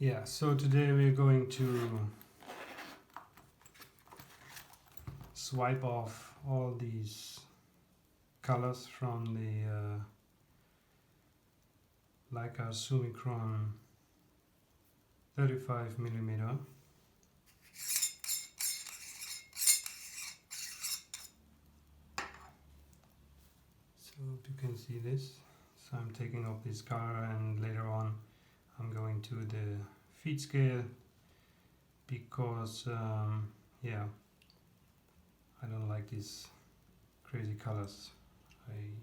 Yeah, so today we're going to swipe off all these colors from the Leica Summicron 35mm. So you can see this. So I'm taking off this color, and later on I'm going to the feed scale because yeah, I don't like these crazy colors. I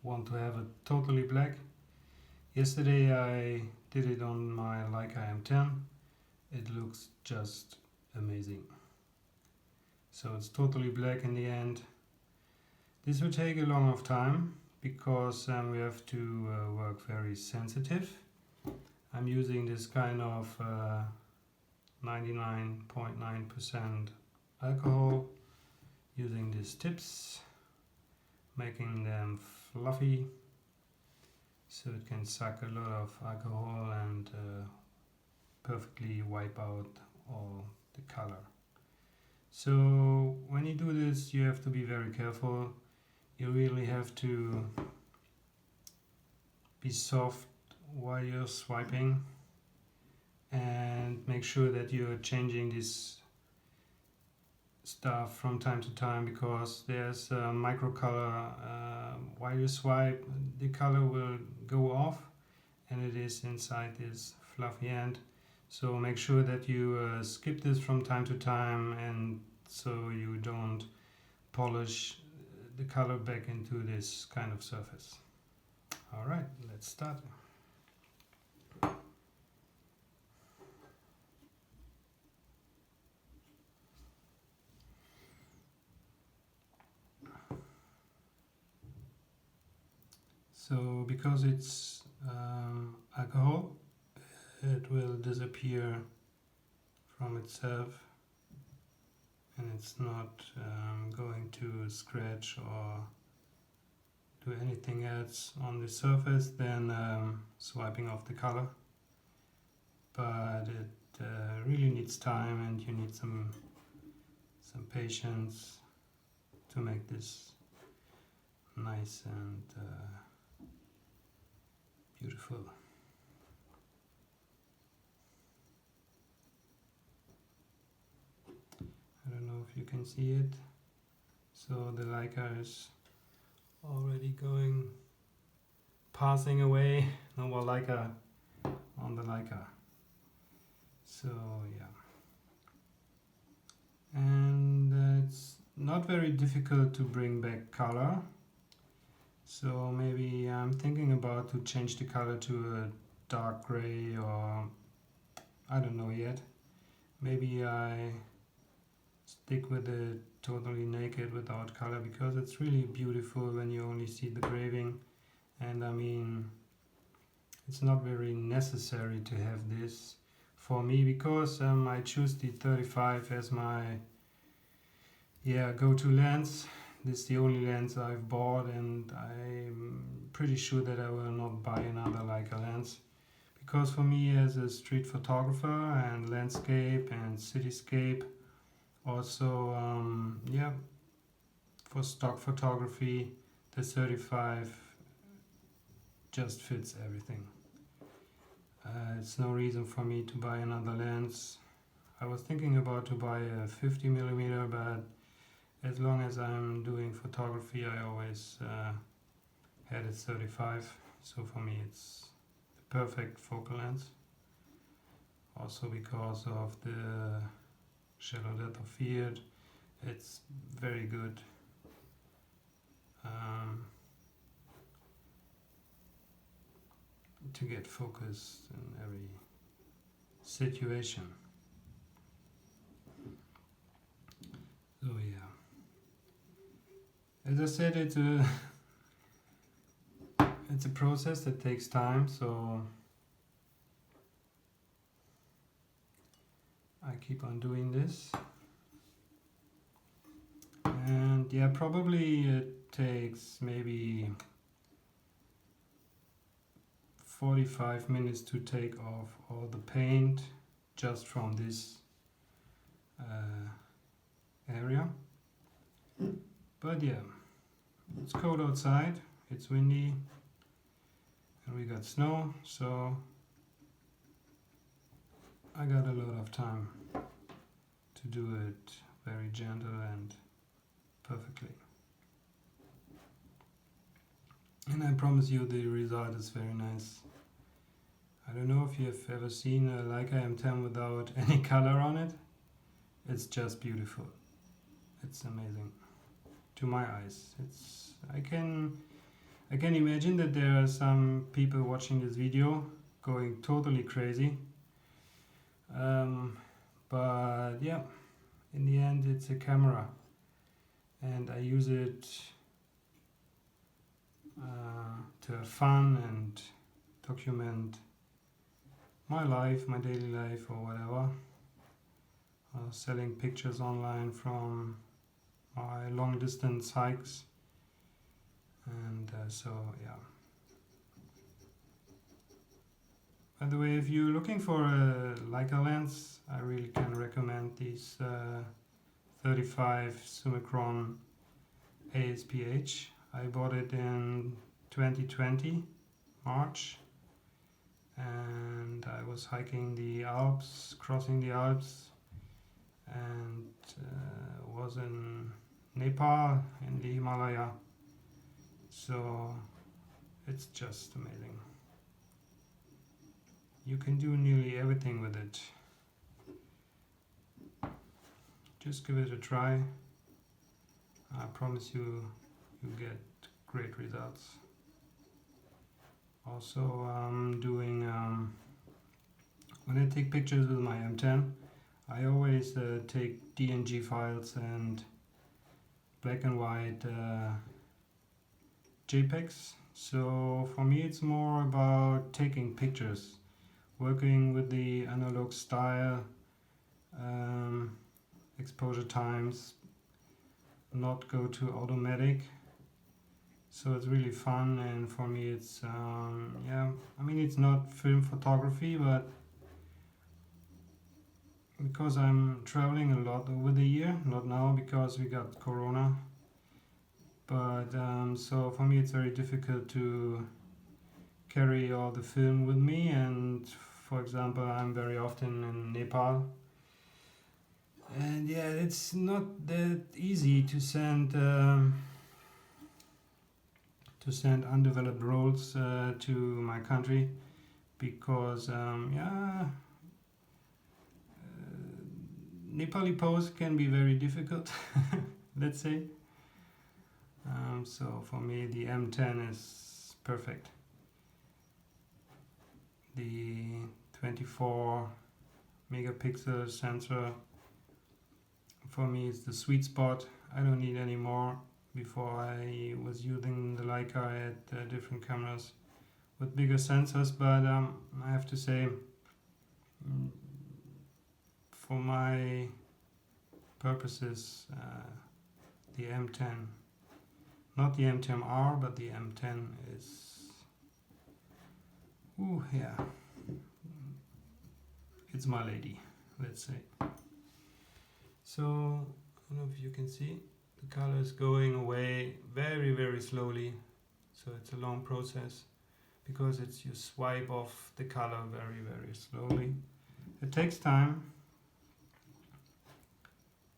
want to have it totally black. Yesterday I did it on my Leica M10. It looks just amazing. So it's totally black in the end. This will take a long of time because we have to work very sensitive. I'm using this kind of 99.9% alcohol, using these tips, making them fluffy so it can suck a lot of alcohol and perfectly wipe out all the color. So when you do this, you have to be very careful. You really have to be soft while you're swiping and make sure that you're changing this stuff from time to time, because there's a micro color. While you swipe, the color will go off and it is inside this fluffy end. So make sure that you skip this from time to time, and so you don't polish the color back into this kind of surface. Alright, let's start. So because it's alcohol, it will disappear from itself, and it's not going to scratch or do anything else on the surface than swiping off the color. But it really needs time, and you need some patience to make this nice and beautiful. I don't know if you can see it. So the Leica is already passing away. No more Leica on the Leica. So yeah. And it's not very difficult to bring back color. So maybe I'm thinking about to change the color to a dark gray, or I don't know yet. Maybe I stick with it totally naked without color, because it's really beautiful when you only see the graving. And I mean, it's not very necessary to have this for me, because I choose the 35 as my go-to lens. This is the only lens I've bought, and I'm pretty sure that I will not buy another Leica lens, because for me, as a street photographer and landscape and cityscape, also for stock photography, the 35 just fits everything. It's no reason for me to buy another lens. I was thinking about to buy a 50mm, but as long as I'm doing photography, I always had a 35. So for me, it's the perfect focal lens. Also because of the shallow depth of field, it's very good. To get focused in every situation. So yeah, as I said, it's a process that takes time, so I keep on doing this. And yeah, probably it takes maybe 45 minutes to take off all the paint just from this area. But yeah, it's cold outside, it's windy, and we got snow, so I got a lot of time to do it very gentle and perfectly. And I promise you the result is very nice. I don't know if you have ever seen a Leica M10 without any color on it. It's just beautiful. It's amazing. To my eyes. I can imagine that there are some people watching this video going totally crazy. But yeah, in the end it's a camera. And I use it to have fun and document my life, my daily life or whatever. Selling pictures online from my long distance hikes, and so yeah. By the way, if you're looking for a Leica lens, I really can recommend these 35 Summicron ASPH. I bought it in 2020, March, and I was hiking the Alps, crossing the Alps, and was in Nepal, in the Himalaya. So it's just amazing. You can do nearly everything with it. Just give it a try. I promise you, you get great results. Also, I'm doing, when I take pictures with my M10, I always take DNG files and black and white JPEGs. So for me it's more about taking pictures, working with the analog style, exposure times, not go to automatic. So it's really fun, and for me it's yeah, I mean it's not film photography, but because I'm traveling a lot over the year, not now because we got Corona, but so for me it's very difficult to carry all the film with me, and for example I'm very often in Nepal, and yeah, it's not that easy to send undeveloped rolls to my country, because yeah, Nepali pose can be very difficult, let's say. So for me the M10 is perfect. The 24 megapixel sensor for me is the sweet spot. I don't need any more. Before I was using the Leica, I had different cameras with bigger sensors, but I have to say, for my purposes, the M10, not the M10R, but the M10 is, ooh, yeah, it's my lady, let's say. So, I don't know if you can see, the color is going away very, very slowly, so it's a long process, because it's you swipe off the color very, very slowly. It takes time.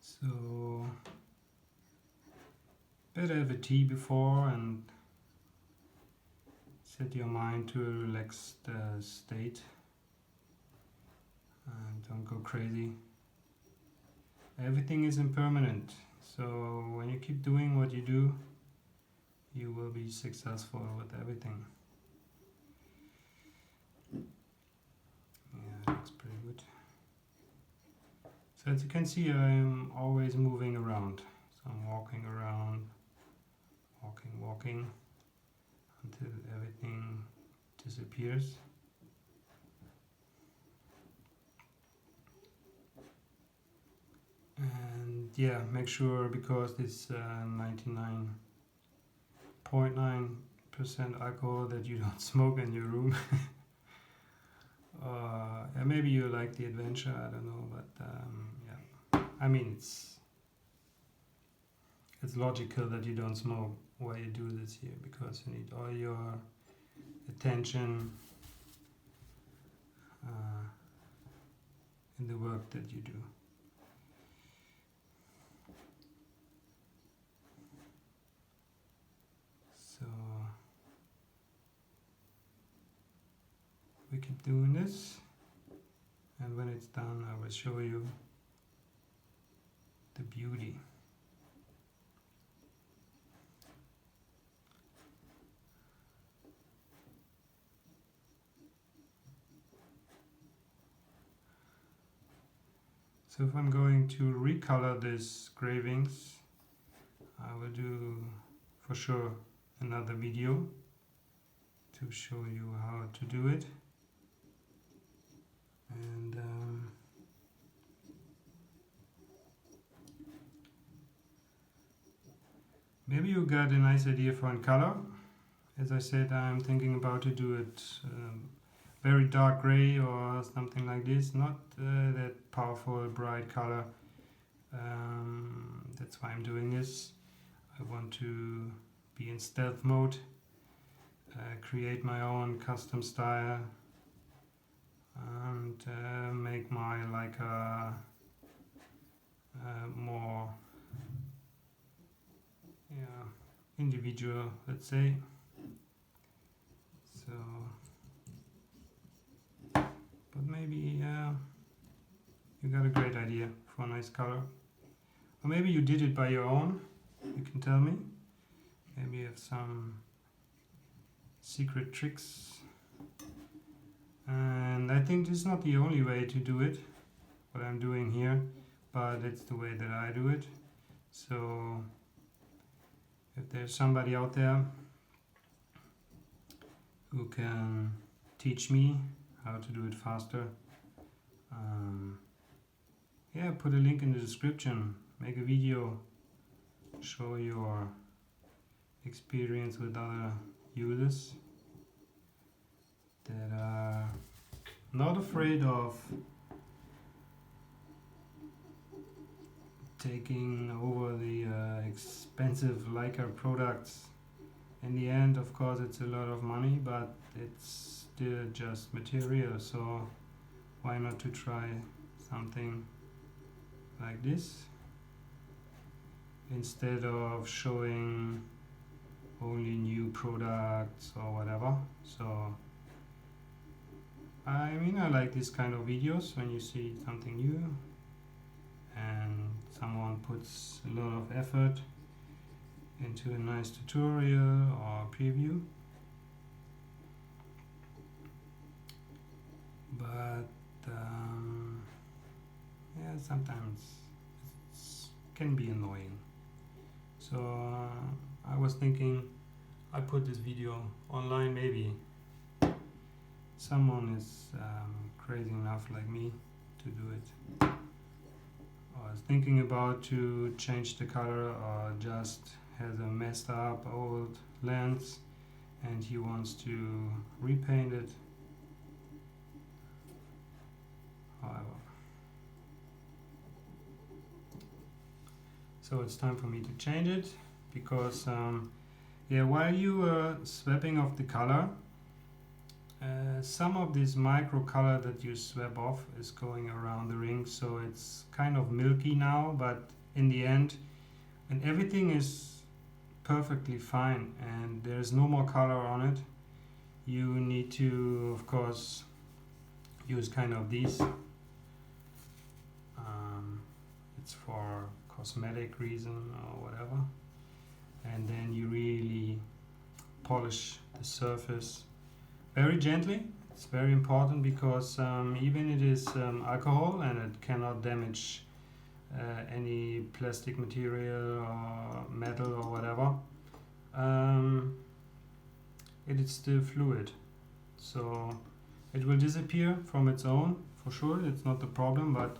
So better have a tea before and set your mind to a relaxed state, and don't go crazy. Everything is impermanent, so when you keep doing what you do, you will be successful with everything. Yeah, that looks pretty good. So as you can see, I'm always moving around. So I'm walking around, walking, until everything disappears. And yeah, make sure, because this 99.9% alcohol, that you don't smoke in your room. Yeah, maybe you like the adventure, I don't know, but yeah. I mean, it's logical that you don't smoke while you do this here, because you need all your attention in the work that you do. So we keep doing this, and when it's done I will show you the beauty. So if I'm going to recolor these engravings, I will do for sure another video to show you how to do it. And maybe you got a nice idea for a color. As I said, I'm thinking about to do it very dark gray or something like this, not that powerful bright color. That's why I'm doing this. I want to be in stealth mode, create my own custom style, and make my Leica more individual, let's say. So, but maybe you got a great idea for a nice color, or maybe you did it by your own. You can tell me. Maybe you have some secret tricks. And I think this is not the only way to do it, what I'm doing here, but it's the way that I do it. So if there's somebody out there who can teach me how to do it faster, yeah, put a link in the description, make a video, show your experience with other users that are not afraid of taking over the expensive Leica products. In the end, of course, it's a lot of money, but it's still just material, so why not to try something like this instead of showing only new products or whatever. So I mean, I like this kind of videos when you see something new and someone puts a lot of effort into a nice tutorial or preview. But yeah, sometimes it can be annoying. So I was thinking I put this video online, maybe someone is crazy enough like me to do it. I was thinking about to change the color, or just has a messed up old lens and he wants to repaint it. However, so it's time for me to change it, because yeah, while you are swapping off the color, some of this micro color that you swap off is going around the ring, so it's kind of milky now, but in the end, and everything is perfectly fine and there's no more color on it, you need to, of course, use kind of these. It's for cosmetic reason or whatever, and then you really polish the surface very gently. It's very important, because even it is alcohol and it cannot damage any plastic material or metal or whatever. It is still fluid, so it will disappear from its own for sure. It's not the problem, but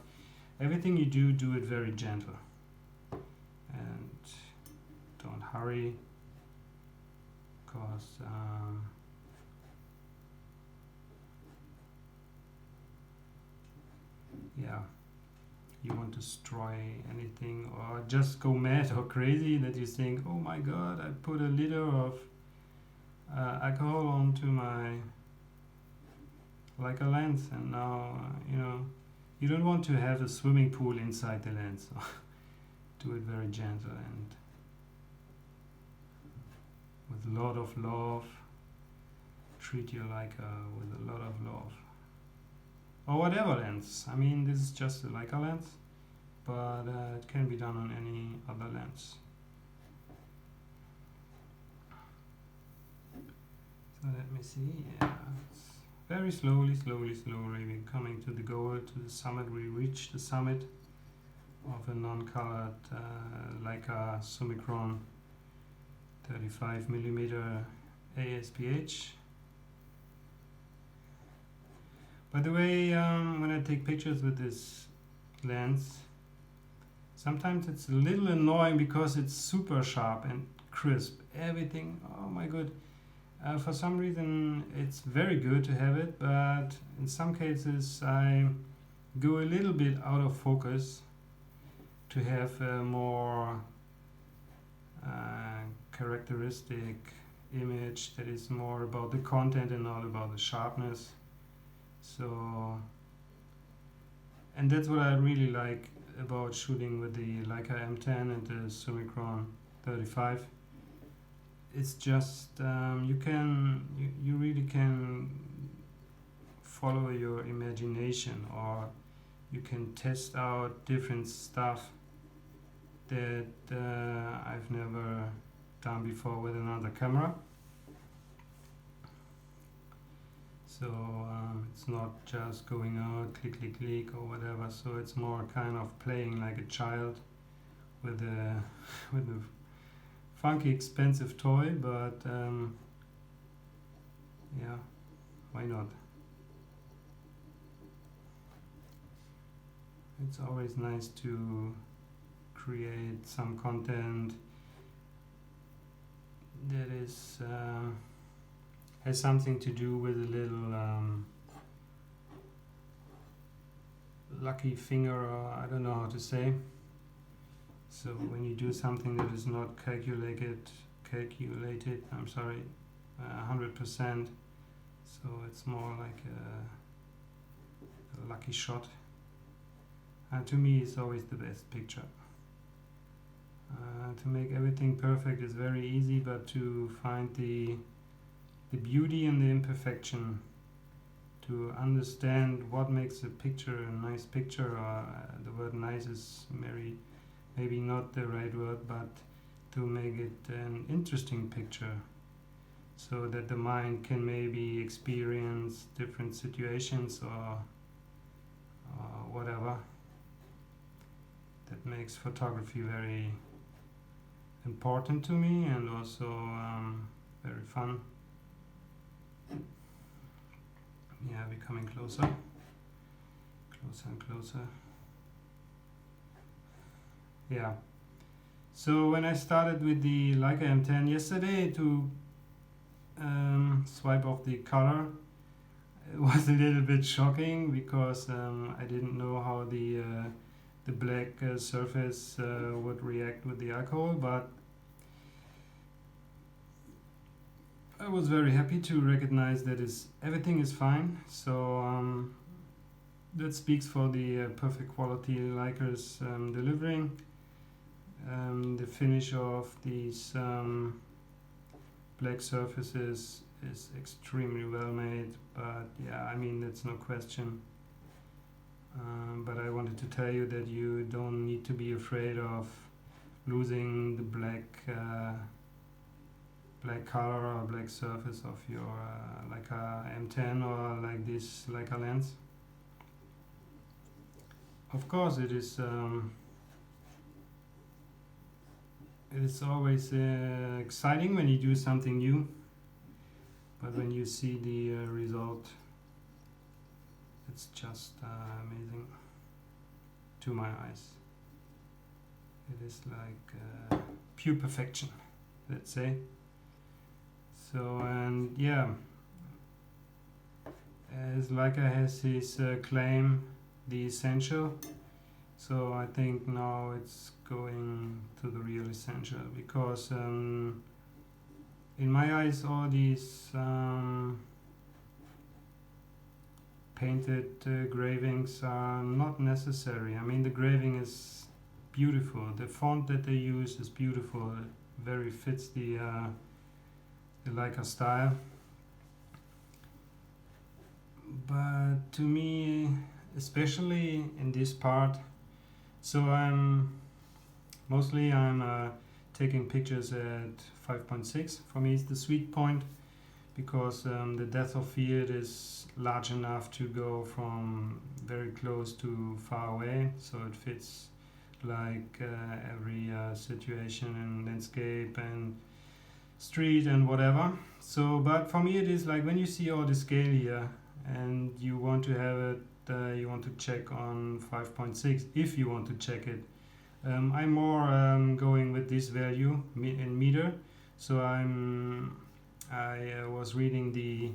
everything you do it very gentle and don't hurry, because yeah, you want to destroy anything or just go mad or crazy that you think, oh my god, I put a liter of alcohol onto my Leica lens, and now you don't want to have a swimming pool inside the lens. So do it very gentle and with a lot of love. Treat your Leica with a lot of love. Or whatever lens. I mean, this is just a Leica lens, but it can be done on any other lens. So let me see. Yeah, it's very slowly, we're coming to the goal, to the summit. We reach the summit of a non-colored Leica Summicron 35mm ASPH. By the way, when I take pictures with this lens, sometimes it's a little annoying because it's super sharp and crisp. Everything, oh my god. For some reason it's very good to have it, but in some cases I go a little bit out of focus to have a more characteristic image that is more about the content and not about the sharpness. So, and that's what I really like about shooting with the Leica M10 and the Summicron 35. It's just you really can follow your imagination, or you can test out different stuff that I've never done before with another camera. So it's not just going out, click, click, click, or whatever. So it's more kind of playing like a child with a funky, expensive toy. But yeah, why not? It's always nice to create some content that is has something to do with a little lucky finger, or I don't know how to say. So when you do something that is not calculated, I'm sorry, 100%, so it's more like a lucky shot. And to me, it's always the best picture. To make everything perfect is very easy, but to find the beauty in the imperfection, to understand what makes a picture a nice picture, or the word nice is maybe not the right word, but to make it an interesting picture, so that the mind can maybe experience different situations or whatever. That makes photography very important to me, and also very fun. Yeah, we're coming closer and closer. Yeah, so when I started with the Leica M10 yesterday to swipe off the color, it was a little bit shocking because I didn't know how the black surface would react with the alcohol, but I was very happy to recognize that everything is fine. So that speaks for the perfect quality Leica is delivering. The finish of these black surfaces is extremely well made, but yeah, I mean, that's no question. But I wanted to tell you that you don't need to be afraid of losing the black color or black surface of your Leica M10 or like this Leica lens. Of course, it is always exciting when you do something new, but when you see the result, it's just amazing to my eyes. It is like pure perfection, let's say. So, and yeah, as Leica has his claim the essential. So I think now it's going to the real essential, because in my eyes all these painted gravings are not necessary. I mean, the graving is beautiful, the font that they use is beautiful, it very fits the Leica style. But to me, especially in this part, so I'm taking pictures at 5.6. For me it's the sweet point, because the depth of field is large enough to go from very close to far away, so it fits like every situation in landscape and street and whatever. So but for me it is like when you see all the scale here and you want to have it, you want to check on 5.6 if you want to check it. I'm more going with this value in meter. So I was reading the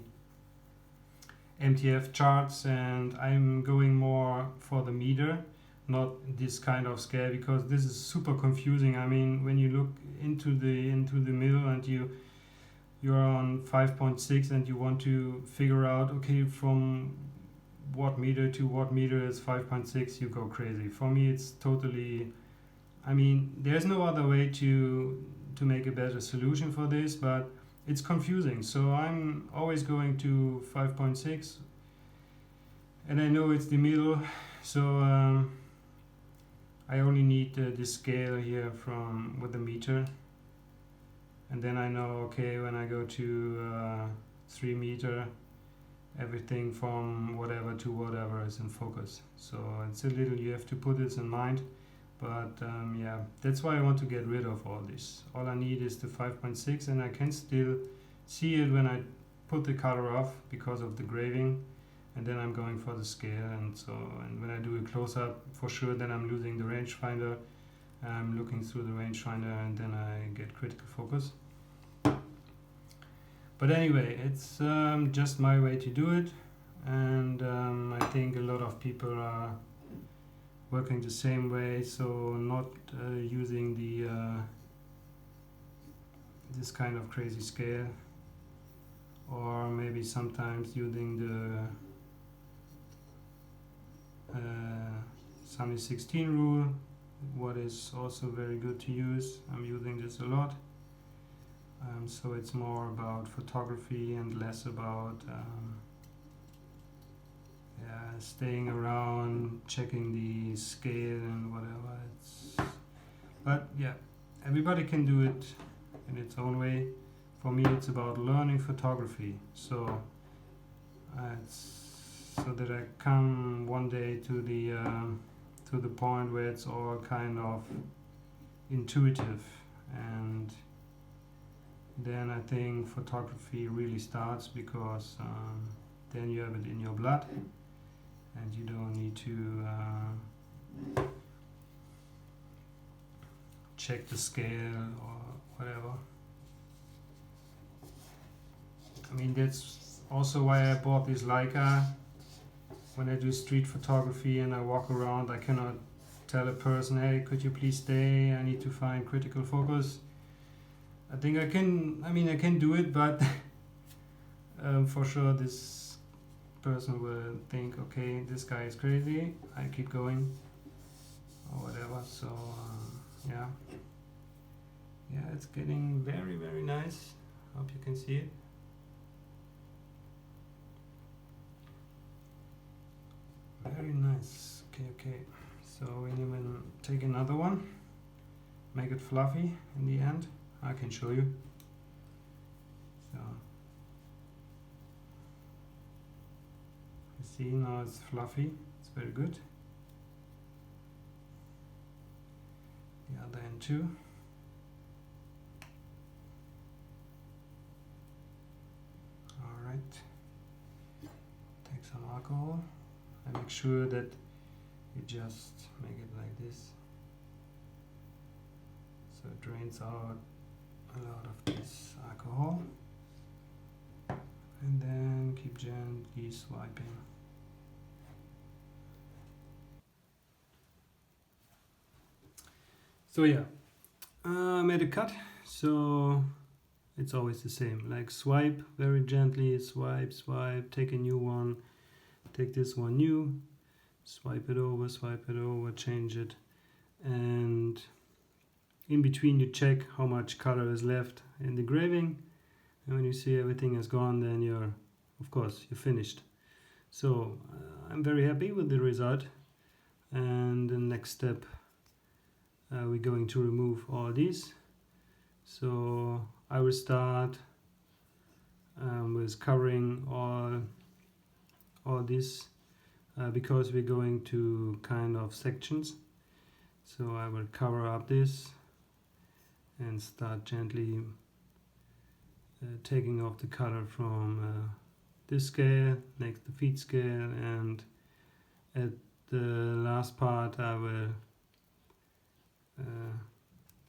MTF charts and I'm going more for the meter, not this kind of scale, because this is super confusing. I mean, when you look into the middle and you're on 5.6 and you want to figure out, okay, from what meter to what meter is 5.6, you go crazy. For me it's totally, I mean, there's no other way to make a better solution for this, but it's confusing. So I'm always going to 5.6 and I know it's the middle, so I only need this scale here from with the meter, and then I know, okay, when I go to 3 meter, everything from whatever to whatever is in focus. So it's a little, you have to put this in mind, but yeah, that's why I want to get rid of all this. All I need is the 5.6 and I can still see it when I put the color off because of the graving, and then I'm going for the scale. And so, and when I do a close-up, for sure then I'm losing the rangefinder, I'm looking through the rangefinder and then I get critical focus. But anyway, it's just my way to do it, and I think a lot of people are working the same way, so not using the this kind of crazy scale, or maybe sometimes using the Sunny 16 rule, what is also very good to use. I'm using this a lot. So it's more about photography and less about staying around checking the scale and whatever. But yeah, everybody can do it in its own way. For me it's about learning photography, so it's so that I come one day to the point where it's all kind of intuitive, and then I think photography really starts, because then you have it in your blood and you don't need to check the scale or whatever. I mean, that's also why I bought this Leica. When I do street photography and I walk around, I cannot tell a person, hey, could you please stay, I need to find critical focus. I think I can do it, but for sure this person will think, okay, this guy is crazy, I keep going or whatever. So yeah, it's getting very, very nice. Hope you can see it. Very nice. Okay, so we even take another one, make it fluffy in the end. I can show you. So you see, now it's fluffy, it's very good. The other end too. Alright, take some alcohol and make sure that you just make it like this, so it drains out a lot of this alcohol, and then keep gently swiping. So yeah, I made a cut, so it's always the same, like swipe very gently, swipe, take a new one, take this one new, swipe it over, change it, and in between you check how much color is left in the engraving, and when you see everything is gone, then you're finished. So I'm very happy with the result, and the next step, we're going to remove all these. So I will start with covering all this, because we're going to kind of sections. So I will cover up this and start gently taking off the color from this scale, next the feet scale, and at the last part I will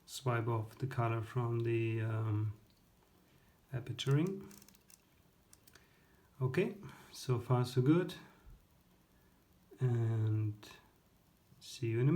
swipe off the color from the aperturing. Okay, so far so good, and see you in a minute.